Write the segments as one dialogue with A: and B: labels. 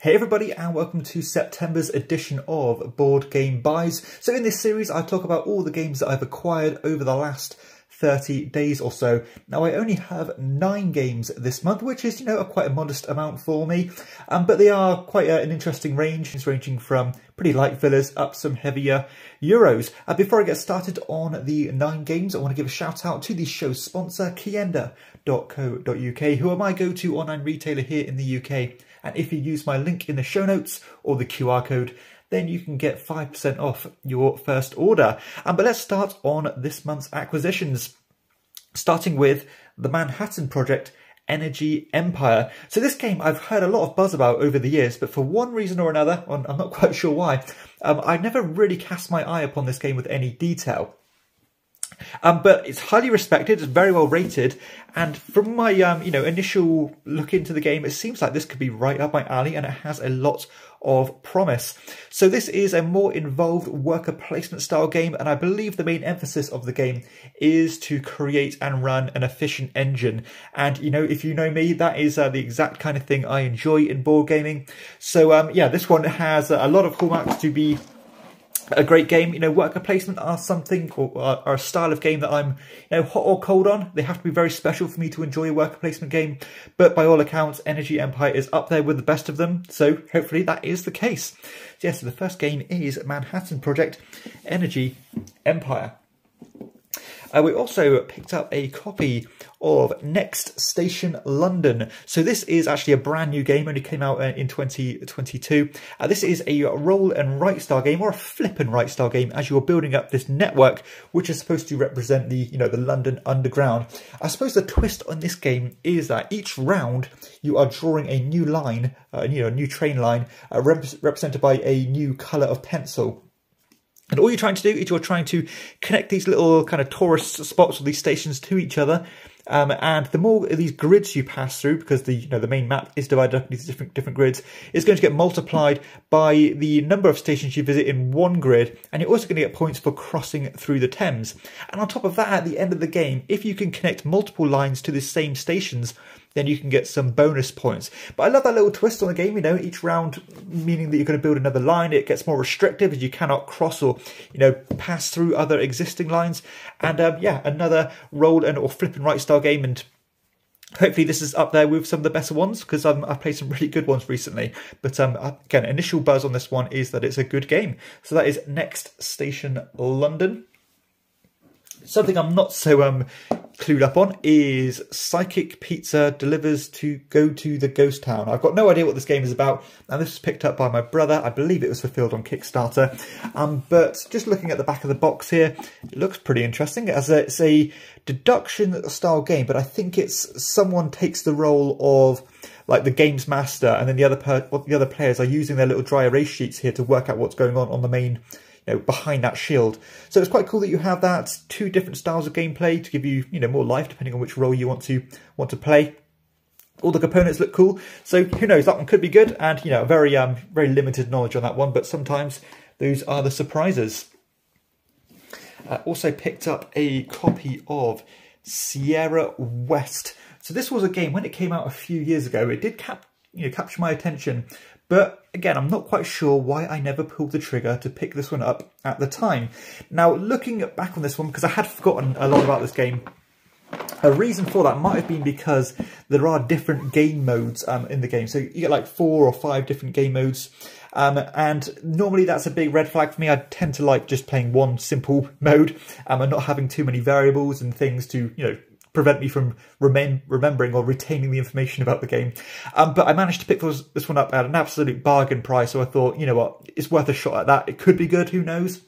A: Hey everybody, and welcome to September's edition of Board Game Buys. So in this series I talk about all the games that I've acquired over the last 30 days or so. Now I only have 9 games this month, which is, quite a modest amount for me, but they are quite an interesting range. It's ranging from pretty light fillers up some heavier Euros. Before I get started on the 9 games, I want to give a shout out to the show's sponsor, KIENDA.co.uk, who are my go-to online retailer here in the UK. And if you use my link in the show notes or the QR code, then you can get 5% off your first order. But let's start on this month's acquisitions, starting with the Manhattan Project Energy Empire. So this game I've heard a lot of buzz about over the years, but for one reason or another, I'm not quite sure why, I never really cast my eye upon this game with any detail. But it's highly respected, it's very well rated, and from my initial look into the game, it seems like this could be right up my alley, and it has a lot of promise. So this is a more involved worker placement style game, and I believe the main emphasis of the game is to create and run an efficient engine. And if you know me, that is the exact kind of thing I enjoy in board gaming. So yeah, this one has a lot of hallmarks to be a great game. Worker placement are something, or are a style of game that I'm, hot or cold on. They have to be very special for me to enjoy a worker placement game. But by all accounts, Energy Empire is up there with the best of them. So hopefully that is the case. So, so the first game is Manhattan Project Energy Empire. We also picked up a copy of Next Station London. So this is actually a brand new game, only came out in 2022. This is a roll and write style game, or a flip and write style game, as you're building up this network, which is supposed to represent the, the London Underground. I suppose the twist on this game is that each round you are drawing a new line, a new train line, represented by a new colour of pencil. And all you're trying to do is you're trying to connect these little kind of tourist spots or these stations to each other. And the more of these grids you pass through, because the the main map is divided up into these different grids, is going to get multiplied by the number of stations you visit in one grid, and you're also going to get points for crossing through the Thames. And on top of that, at the end of the game, if you can connect multiple lines to the same stations, then you can get some bonus points. But I love that little twist on the game, each round meaning that you're going to build another line. It gets more restrictive as you cannot cross or, pass through other existing lines. And yeah, another roll and or flip and write style game. And hopefully this is up there with some of the better ones, because I've played some really good ones recently. But again, initial buzz on this one is that it's a good game. So that is Next Station London. Something I'm not so clued up on is Psychic Pizza Delivers to Go to the Ghost Town. I've got no idea what this game is about, and this was picked up by my brother. I believe it was fulfilled on Kickstarter. But just looking at the back of the box here, it looks pretty interesting, as it's a deduction style game, but I think it's someone takes the role of like the games master, and then the other players are using their little dry erase sheets here to work out what's going on the main, behind that shield. So it's quite cool that you have that 2 different styles of gameplay to give you, more life depending on which role you want to play. All the components look cool, so who knows, that one could be good. And very limited knowledge on that one, but sometimes those are the surprises. Also picked up a copy of Sierra West. So this was a game, when it came out a few years ago, it did capture my attention. But again, I'm not quite sure why I never pulled the trigger to pick this one up at the time. Now, looking back on this one, because I had forgotten a lot about this game, a reason for that might have been because there are different game modes in the game. So you get like 4 or 5 different game modes. And normally that's a big red flag for me. I tend to like just playing one simple mode and not having too many variables and things to, prevent me from remembering or retaining the information about the game. But I managed to pick this one up at an absolute bargain price, so I thought, you know what, it's worth a shot at that. It could be good, who knows?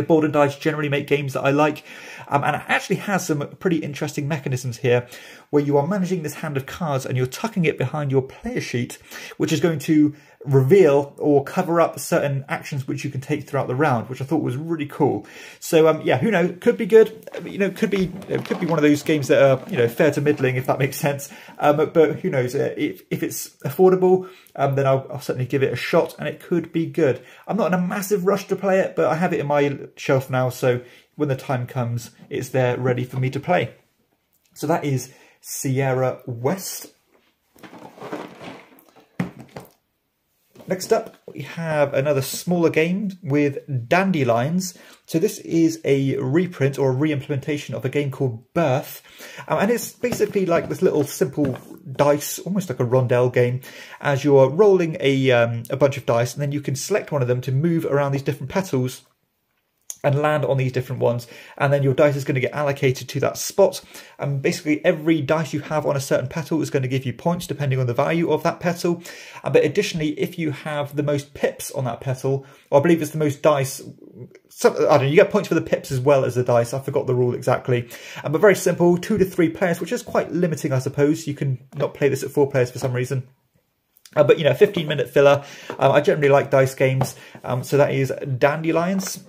A: Board and Dice generally make games that I like, and it actually has some pretty interesting mechanisms here, where you are managing this hand of cards and you're tucking it behind your player sheet, which is going to reveal or cover up certain actions which you can take throughout the round, which I thought was really cool. So yeah, who knows? Could be good. Could be one of those games that are fair to middling, if that makes sense. But who knows? If it's affordable, then I'll certainly give it a shot, and it could be good. I'm not in a massive rush to play it, but I have it in my shelf now, so when the time comes, it's there ready for me to play. So that is Sierra West. Next up, we have another smaller game with Dandelions. So this is a reprint or a re-implementation of a game called Birth. And it's basically like this little simple dice, almost like a rondelle game, as you're rolling a bunch of dice, and then you can select one of them to move around these different petals and land on these different ones, and then your dice is going to get allocated to that spot. And basically every dice you have on a certain petal is going to give you points depending on the value of that petal. But additionally, if you have the most pips on that petal, or I believe it's the most dice, I don't know, you get points for the pips as well as the dice. I forgot the rule exactly. But very simple, 2 to 3 players, which is quite limiting, I suppose. You can not play this at 4 players for some reason. But, you know, 15-minute filler. I generally like dice games. So that is Dandelions.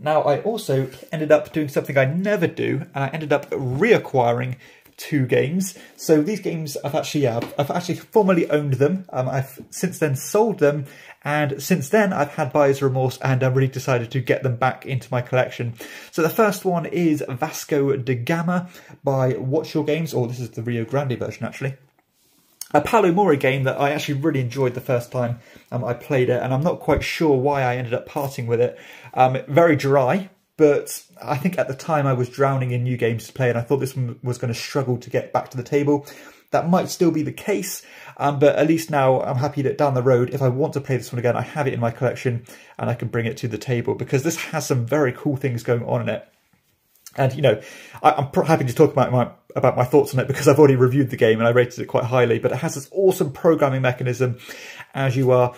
A: Now, I also ended up doing something I never do, and I ended up reacquiring 2 games. So these games, I've actually formally owned them. I've since then sold them, and since then I've had buyer's remorse, and I've really decided to get them back into my collection. So the first one is Vasco De Gama by Watch Your Games, or this is the Rio Grande version actually. A Palomori game that I actually really enjoyed the first time I played it, and I'm not quite sure why I ended up parting with it. Very dry, but I think at the time I was drowning in new games to play, and I thought this one was going to struggle to get back to the table. That might still be the case, but at least now I'm happy that down the road, if I want to play this one again, I have it in my collection and I can bring it to the table, because this has some very cool things going on in it. And, you know, I'm happy to talk about my thoughts on it because I've already reviewed the game and I rated it quite highly. But it has this awesome programming mechanism as you are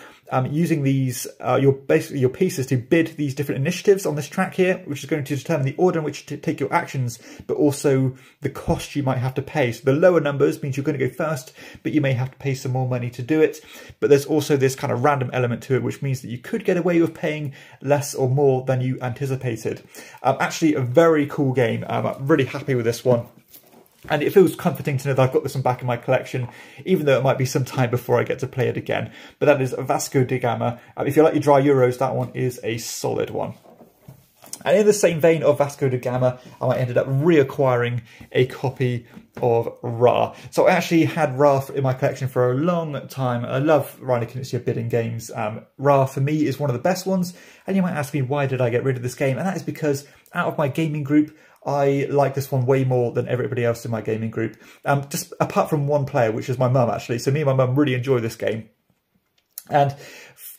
A: using these, your pieces to bid these different initiatives on this track here, which is going to determine the order in which to take your actions, but also the cost you might have to pay. So the lower numbers means you're going to go first, but you may have to pay some more money to do it. But there's also this kind of random element to it, which means that you could get away with paying less or more than you anticipated. Actually, a very cool game. I'm really happy with this one. And it feels comforting to know that I've got this one back in my collection, even though it might be some time before I get to play it again. But that is Vasco De Gama. If you like your dry Euros, that one is a solid one. And in the same vein of Vasco De Gama, I ended up reacquiring a copy of Ra. So I actually had Ra in my collection for a long time. I love Reiner Knizia bidding games. Ra, for me, is one of the best ones. And you might ask me, why did I get rid of this game? And that is because out of my gaming group, I like this one way more than everybody else in my gaming group. Just apart from one player, which is my mum, actually. So me and my mum really enjoy this game. And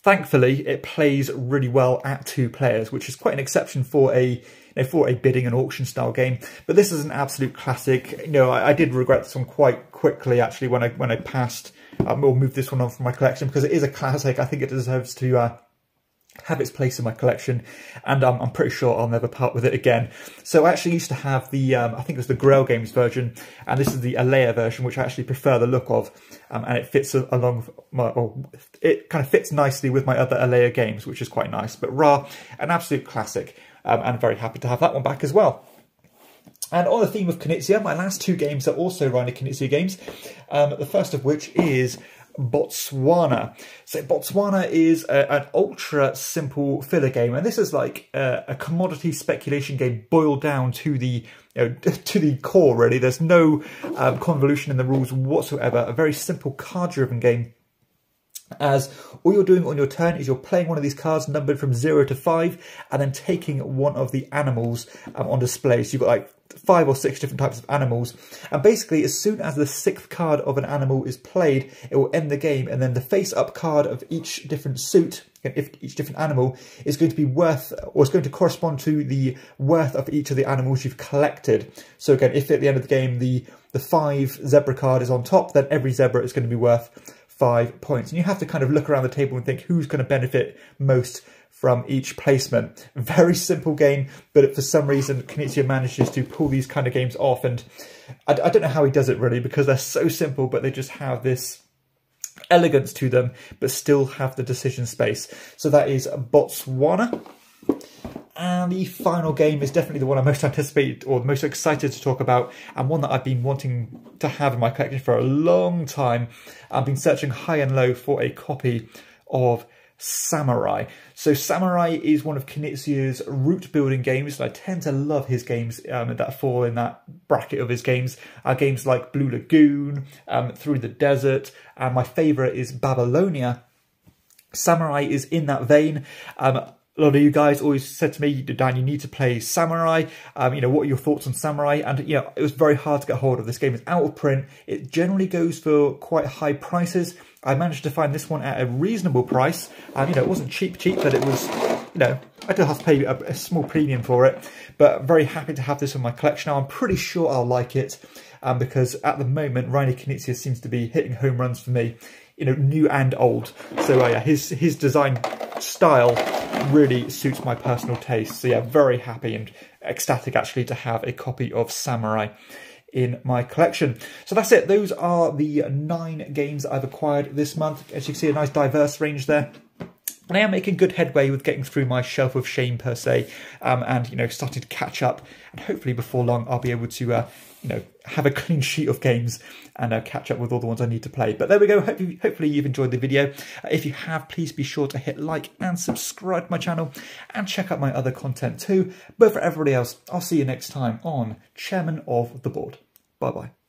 A: thankfully, it plays really well at 2 players, which is quite an exception for a bidding and auction style game. But this is an absolute classic. You know, I did regret this one quite quickly, actually, when I passed or moved this one on from my collection, because it is a classic. I think it deserves to have its place in my collection, and I'm pretty sure I'll never part with it again. So I actually used to have the, I think it was the Grail Games version, and this is the Alea version, which I actually prefer the look of, and it fits along, it kind of fits nicely with my other Alea games, which is quite nice. But Ra, an absolute classic, and very happy to have that one back as well. And on the theme of Knizia, my last 2 games are also Reiner Knizia games, the first of which is Botswana. So Botswana is an ultra simple filler game, and this is like a commodity speculation game boiled down to the to the core, really. There's no convolution in the rules whatsoever. A very simple card-driven game, as all you're doing on your turn is you're playing one of these cards numbered from 0 to 5 and then taking one of the animals on display. So you've got like 5 or 6 different types of animals, and basically as soon as the 6th card of an animal is played, it will end the game, and then the face-up card of each different suit, if each different animal, is going to be worth, or is going to correspond to the worth of each of the animals you've collected. So again, if at the end of the game the 5 zebra card is on top, then every zebra is going to be worth 5 points. And you have to kind of look around the table and think who's going to benefit most from each placement. Very simple game, but for some reason Knizia manages to pull these kind of games off, and I don't know how he does it really, because they're so simple, but they just have this elegance to them, but still have the decision space. So that is Botswana. And the final game is definitely the one I'm most anticipated or most excited to talk about, and one that I've been wanting to have in my collection for a long time. I've been searching high and low for a copy of Samurai. So Samurai is one of Knizia's route building games, and I tend to love his games that fall in that bracket of his games. Games like Blue Lagoon, Through the Desert, and my favourite is Babylonia. Samurai is in that vein. A lot of you guys always said to me, Dan, you need to play Samurai. You know, what are your thoughts on Samurai? And, you know, it was very hard to get hold of. This game is out of print. It generally goes for quite high prices. I managed to find this one at a reasonable price. You know, it wasn't cheap, but it was, you know, I did have to pay a small premium for it. But very happy to have this in my collection now. I'm pretty sure I'll like it because at the moment, Reiner Knizia seems to be hitting home runs for me, you know, new and old. So yeah, his design style really suits my personal taste. So yeah, very happy and ecstatic actually to have a copy of Samurai in my collection. So that's it. Those are the 9 games I've acquired this month. As you can see, a nice diverse range there. And I am making good headway with getting through my shelf of shame per se, and, you know, starting to catch up. And hopefully before long, I'll be able to, you know, have a clean sheet of games and catch up with all the ones I need to play. But there we go. Hopefully you've enjoyed the video. If you have, please be sure to hit like and subscribe to my channel and check out my other content too. But for everybody else, I'll see you next time on Chairman of the Board. Bye-bye.